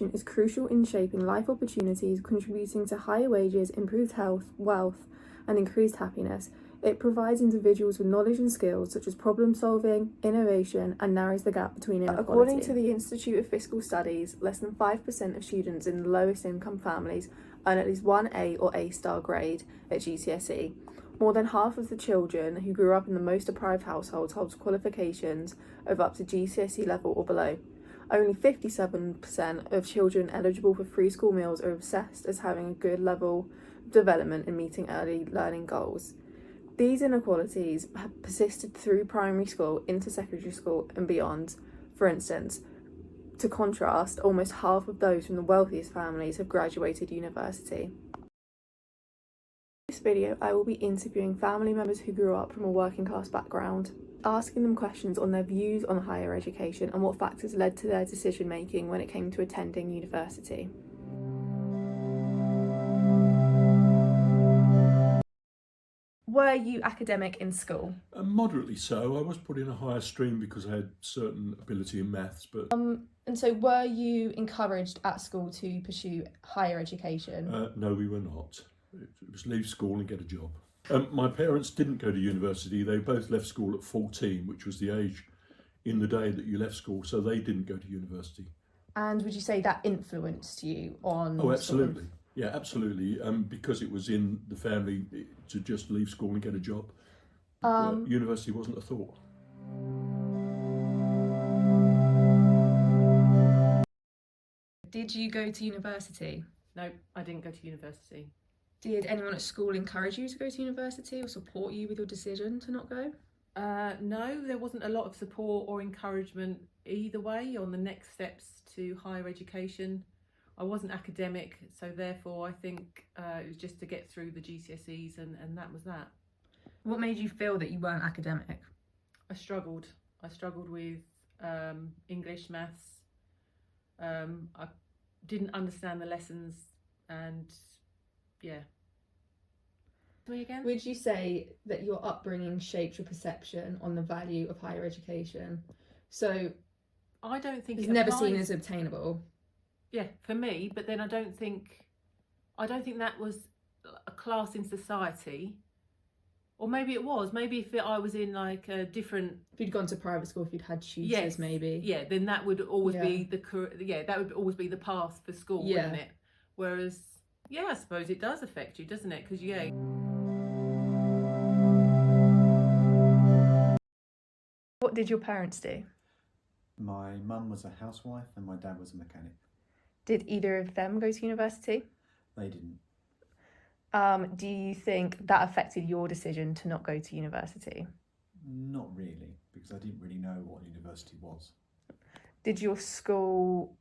education is crucial in shaping life opportunities, contributing to higher wages, improved health, wealth, and increased happiness. It provides individuals with knowledge and skills such as problem solving, innovation, and narrows the gap between inequality. According to the Institute of Fiscal Studies, less than 5% of students in the lowest income families earn at least one A or A-star grade at GCSE. More than half of the children who grew up in the most deprived households holds qualifications of up to GCSE level or below. Only 57% of children eligible for free school meals are assessed as having a good level of development in meeting early learning goals. These inequalities have persisted through primary school, into secondary school and beyond. For instance, to contrast, almost half of those from the wealthiest families have graduated university. In this video, I will be interviewing family members who grew up from a working class background, asking them questions on their views on higher education and what factors led to their decision making when it came to attending university. Were you academic in school? Moderately so. I was put in a higher stream because I had certain ability in maths, but... And so were you encouraged at school to pursue higher education? No, we were not. It was leave school and get a job. My parents didn't go to university. They both left school at 14, which was the age in the day that you left school, so they didn't go to university. And would you say that influenced you on... Oh, absolutely. Yeah, absolutely. Because it was in the family to just leave school and get a job. University wasn't a thought. Did you go to university? No, I didn't go to university. Did anyone at school encourage you to go to university or support you with your decision to not go? No, there wasn't a lot of support or encouragement either way on the next steps to higher education. I wasn't academic, so therefore I think it was just to get through the GCSEs and that was that. What made you feel that you weren't academic? I struggled. I struggled with English, maths. I didn't understand the lessons and yeah. Me again? Would you say that your upbringing shaped your perception on the value of higher education? So I don't think it's it never applies. seen as obtainable. Yeah, for me, but then I don't think that was a class in society. Or maybe it was. Maybe if I was in like a different... If you'd gone to private school, if you'd had tutors, yes, maybe. Yeah, then that would always be that would always be the path for school, wouldn't it? Whereas, yeah, I suppose it does affect you, doesn't it? Because, yeah. What did your parents do? My mum was a housewife and my dad was a mechanic. Did either of them go to university? They didn't. Do you think that affected your decision to not go to university? Not really, because I didn't really know what university was. Did your school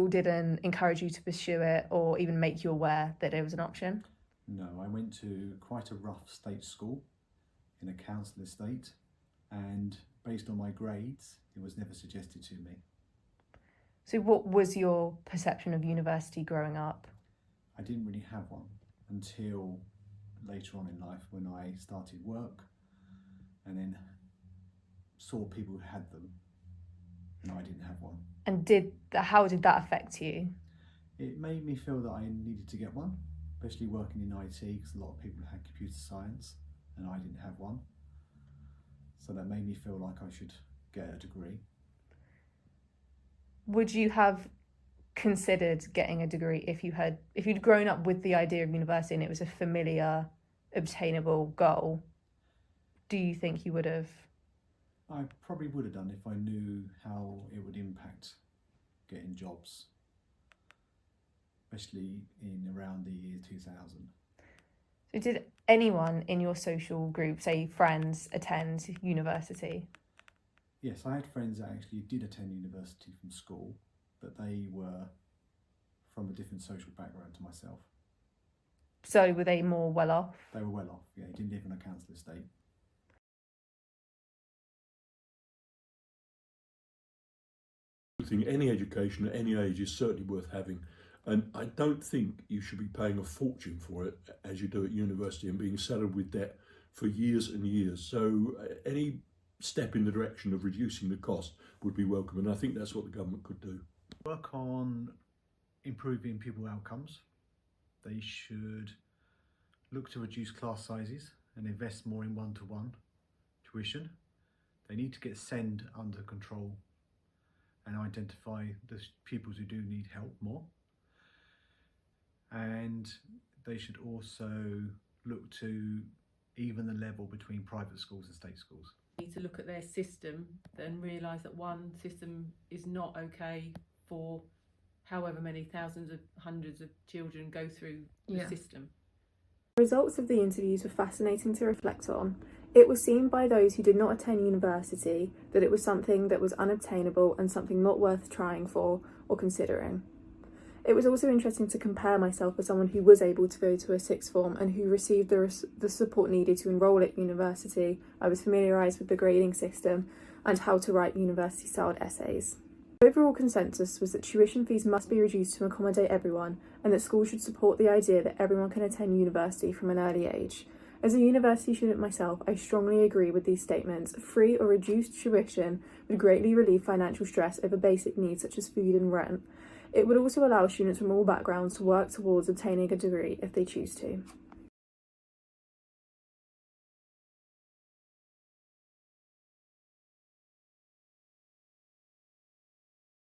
didn't encourage you to pursue it or even make you aware that it was an option? No, I went to quite a rough state school in a council estate, and based on my grades, it was never suggested to me. So what was your perception of university growing up? I didn't really have one until later on in life when I started work and then saw people who had them and I didn't have one. And how did that affect you? It made me feel that I needed to get one, especially working in IT because a lot of people had computer science and I didn't have one. So that made me feel like I should get a degree. Would you have considered getting a degree if you'd grown up with the idea of university and it was a familiar, obtainable goal? Do you think you would have? I probably would have done if I knew how it would impact getting jobs, especially in around the year 2000. So did anyone in your social group, say friends, attend university? Yes, I had friends that actually did attend university from school, but they were from a different social background to myself. So were they more well off? They were well off, yeah, they didn't live in a council estate. I think any education at any age is certainly worth having, and I don't think you should be paying a fortune for it as you do at university and being saddled with debt for years and years. So any step in the direction of reducing the cost would be welcome, and I think that's what the government could do. Work on improving pupil outcomes. They should look to reduce class sizes and invest more in one-to-one tuition. They need to get SEND under control and identify the pupils who do need help more. And they should also look to even the level between private schools and state schools. Need to look at their system and realise that one system is not okay for however many thousands of hundreds of children go through the system. The results of the interviews were fascinating to reflect on. It was seen by those who did not attend university that it was something that was unobtainable and something not worth trying for or considering. It was also interesting to compare myself with someone who was able to go to a sixth form and who received the support needed to enrol at university. I was familiarised with the grading system and how to write university-styled essays. The overall consensus was that tuition fees must be reduced to accommodate everyone and that schools should support the idea that everyone can attend university from an early age. As a university student myself, I strongly agree with these statements. Free or reduced tuition would greatly relieve financial stress over basic needs such as food and rent. It would also allow students from all backgrounds to work towards obtaining a degree if they choose to.